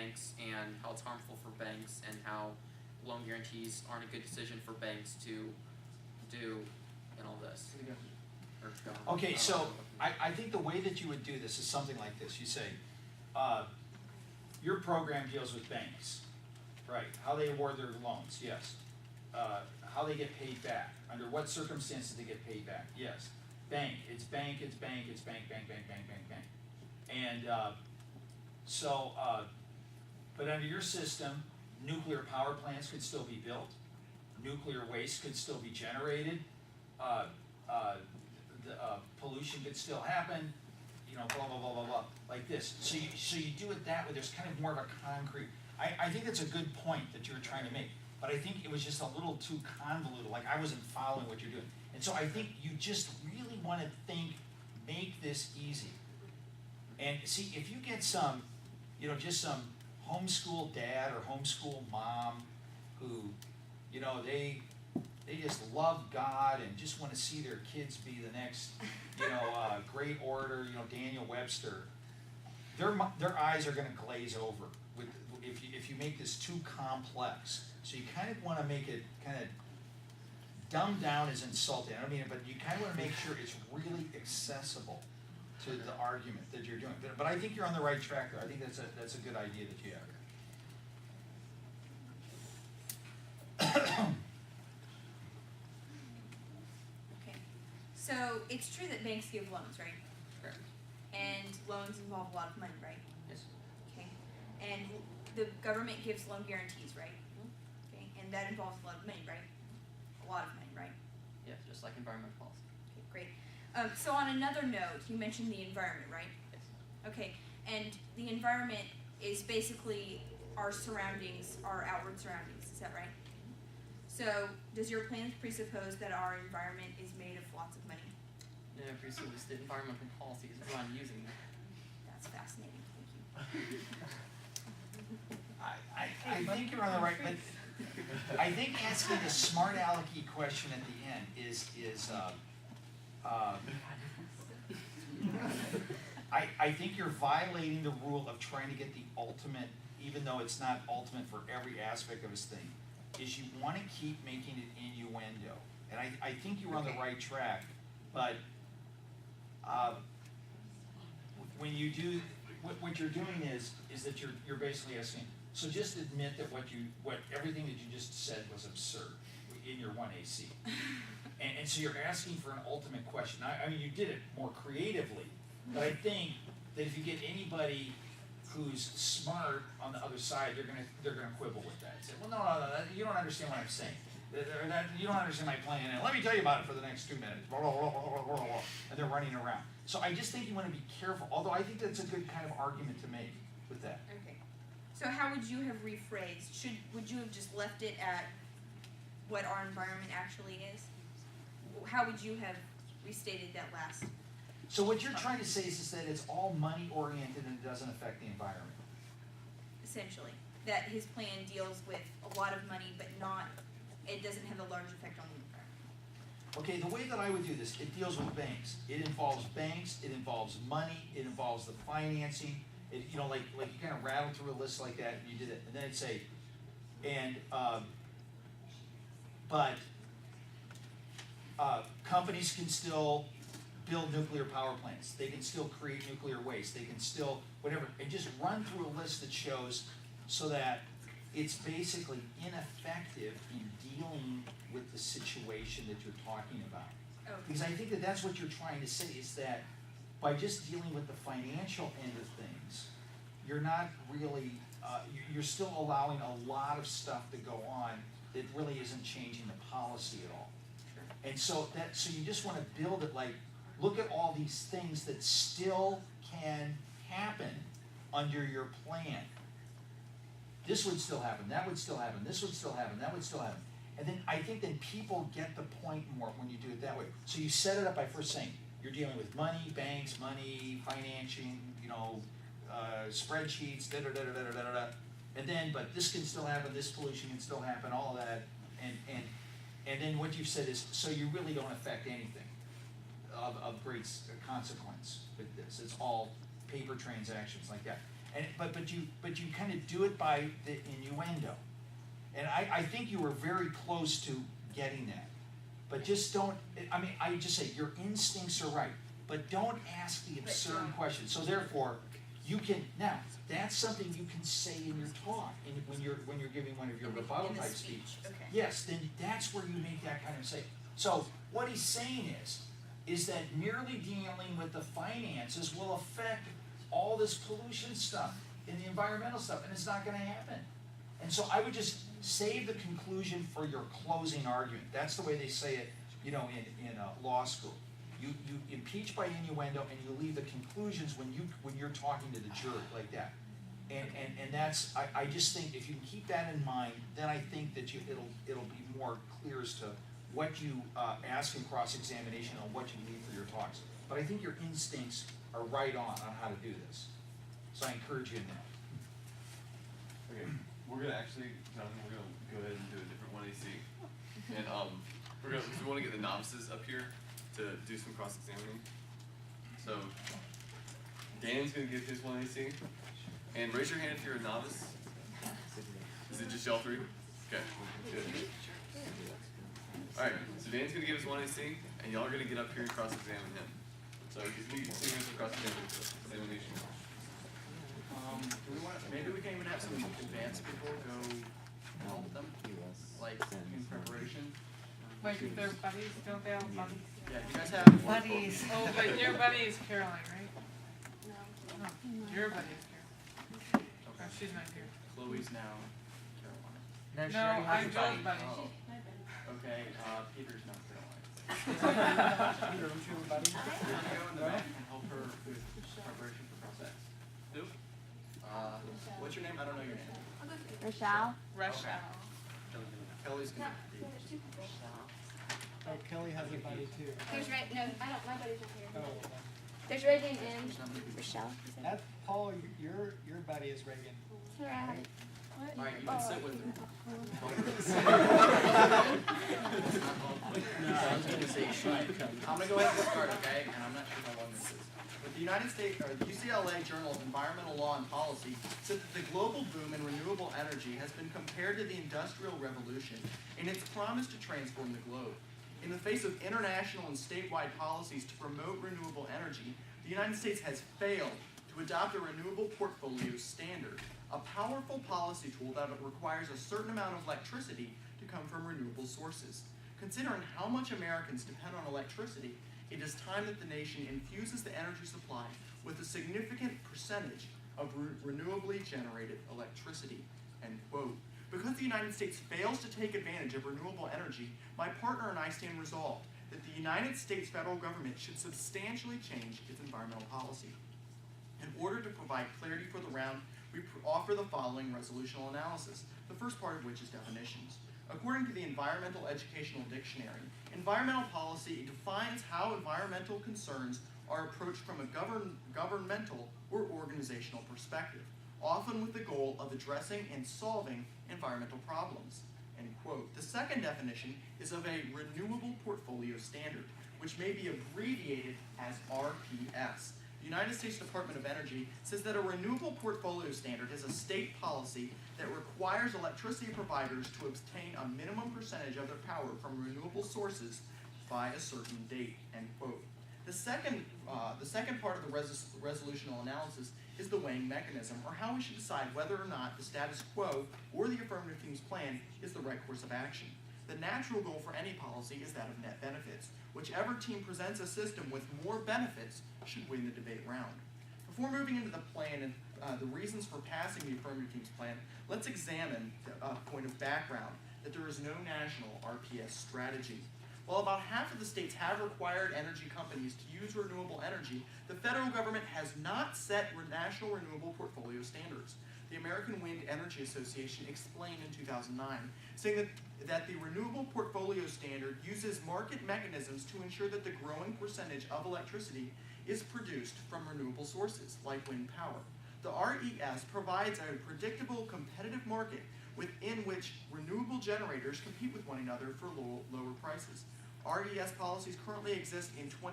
banks and how it's harmful for banks and how loan guarantees aren't a good decision for banks to do and all this. Or government. Okay, so I think the way that you would do this is something like this. You say, your program deals with banks, right? How they award their loans, yes. How they get paid back, under what circumstances they get paid back, yes. Bank, it's bank, it's bank, it's bank, bank, bank, bank, bank, bank. And but under your system, nuclear power plants could still be built, nuclear waste could still be generated, pollution could still happen, you know, blah, blah, blah, blah, blah, like this. So you do it that way, there's kind of more of a concrete, I think that's a good point that you were trying to make, but I think it was just a little too convoluted, like I wasn't following what you're doing. And so I think you just really want to make this easy. And see, if you get some, you know, just some homeschool dad or homeschool mom who, you know, they just love God and just want to see their kids be the next, you know, great orator, you know, Daniel Webster, their eyes are going to glaze over if you make this too complex. So you kind of want to make it kind of dumbed down is insulting. I don't mean it, but you kind of want to make sure it's really accessible to the argument that you're doing. But I think you're on the right track there. I think that's a good idea that you have. Okay, so it's true that banks give loans, right? Correct. And loans involve a lot of money, right? Yes. Okay, and the government gives loan guarantees, right? Okay, and that involves a lot of money, right? A lot of money, right? Yes, just like environmental policy. Okay, great. So on another note, you mentioned the environment, right? Yes. Okay, and the environment is basically our surroundings, our outward surroundings, is that right? So does your plan presuppose that our environment is made of lots of money? No, presumes the environmental policy is around using that. That's fascinating, thank you. I think you're on the right, but I think asking the smart alecky question at the end is I think you're violating the rule of trying to get the ultimate, even though it's not ultimate for every aspect of this thing, is you want to keep making it innuendo. And I think you're on the right track, but when you do, what you're doing is that you're basically asking, so just admit that everything that you just said was absurd in your 1AC. And so you're asking for an ultimate question. I mean, you did it more creatively, but I think that if you get anybody who's smart on the other side, they're gonna quibble with that. And say, well, no, you don't understand what I'm saying. You don't understand my plan. And let me tell you about it for the next 2 minutes. And they're running around. So I just think you want to be careful. Although I think that's a good kind of argument to make with that. Okay. So how would you have rephrased? Would you have just left it at what our environment actually is? How would you have restated that last? So what you're trying to say is that it's all money oriented and it doesn't affect the environment. Essentially, that his plan deals with a lot of money, but it doesn't have a large effect on the environment. Okay, the way that I would do this, it deals with banks. It involves banks, it involves money, it involves the financing. You know, like you kind of rattle through a list like that, and you did it, and then it'd say, but companies can still build nuclear power plants. They can still create nuclear waste. They can still whatever, and just run through a list that shows so that it's basically ineffective in dealing with the situation that you're talking about. Okay. Because I think that that's what you're trying to say, is that by just dealing with the financial end of things, you're not really, you're still allowing a lot of stuff to go on that really isn't changing the policy at all. Sure. And so you just want to build it like, look at all these things that still can happen under your plan. This would still happen, that would still happen, this would still happen, that would still happen. And then I think then people get the point more when you do it that way. So you set it up by first saying, you're dealing with money, banks, money, financing, you know, spreadsheets, da-da-da-da-da-da-da. And then, but this can still happen, this pollution can still happen, all of that. And then what you've said is, so you really don't affect anything of great consequence with this. It's all paper transactions like that. And, but you kind of do it by the innuendo. And I think you were very close to getting that. But just don't, I mean, I just say, your instincts are right, but don't ask the absurd questions. So therefore, you can, now, that's something you can say in your talk, when you're giving one of your rebuttal In the type speech, speeches. okay. Yes, then that's where you make that kind of say. So what he's saying is that merely dealing with the finances will affect all this pollution stuff and the environmental stuff, and it's not gonna happen. And so I would just save the conclusion for your closing argument. That's the way they say it, in law school. You impeach by innuendo and you leave the conclusions when you're talking to the jury like that. And that's, I just think if you can keep that in mind, then I think that it'll be more clear as to what you ask in cross-examination and what you leave for your talks. But I think your instincts are right on how to do this. So I encourage you in that. Okay, we're gonna actually, Jonathan, we're gonna go ahead and do a different 1AC. And we wanna get the novices up here to do some cross-examining. So, Dan's gonna give his 1AC. And raise your hand if you're a novice. Is it just y'all three? Okay, good. Alright, so Dan's gonna give his 1AC, and y'all are gonna get up here and cross-examine him. So, just lead some cross-examination. Do we want, maybe we can even have some advanced people go help them, like in preparation. Wait, they're buddies, don't they all buddies? Yeah, you guys have Buddies. Oh, but your buddy is Caroline, right? No. Your buddy is Caroline. Okay. She's not here. Chloe's now Carolina. No, I'm Joe's buddy. Oh. Okay, Peter's not Caroline. Peter, don't you have a buddy? You're gonna go in the back and help her with preparation for process. Who? What's your name? I don't know your name. Rochelle. Russia. Kelly's gonna be. Oh, Kelly has a buddy too. There's Ray. No, I don't. My buddy's not here. Oh, There's Reagan and Rochelle. that's Paul. Your buddy is Reagan. Right. Alright, you can sit with her. I'm gonna go ahead and start, okay? And I'm not sure how long this is. But the United States, or the UCLA Journal of Environmental Law and Policy said that the global boom in renewable energy has been compared to the Industrial Revolution in its promise to transform the globe. In the face of international and statewide policies to promote renewable energy, the United States has failed to adopt a renewable portfolio standard, a powerful policy tool that requires a certain amount of electricity to come from renewable sources. Considering how much Americans depend on electricity, it is time that the nation infuses the energy supply with a significant percentage of renewably generated electricity, end quote. Because the United States fails to take advantage of renewable energy, my partner and I stand resolved that the United States federal government should substantially change its environmental policy. In order to provide clarity for the round, we offer the following resolutional analysis, the first part of which is definitions. According to the Environmental Educational Dictionary, environmental policy defines how environmental concerns are approached from a governmental or organizational perspective, often with the goal of addressing and solving environmental problems, end quote. The second definition is of a renewable portfolio standard, which may be abbreviated as RPS. The United States Department of Energy says that a renewable portfolio standard is a state policy that requires electricity providers to obtain a minimum percentage of their power from renewable sources by a certain date, end quote. The second part of the resolutional analysis is the weighing mechanism, or how we should decide whether or not the status quo or the affirmative team's plan is the right course of action. The natural goal for any policy is that of net benefits. Whichever team presents a system with more benefits should win the debate round. Before moving into the plan and the reasons for passing the affirmative team's plan, let's examine the point of background, that there is no national RPS strategy. While about half of the states have required energy companies to use renewable energy, the federal government has not set national renewable portfolio standards. The American Wind Energy Association explained in 2009, saying that the renewable portfolio standard uses market mechanisms to ensure that the growing percentage of electricity is produced from renewable sources, like wind power. The RES provides a predictable competitive market within which renewable generators compete with one another for lower prices. RES policies currently exist in 20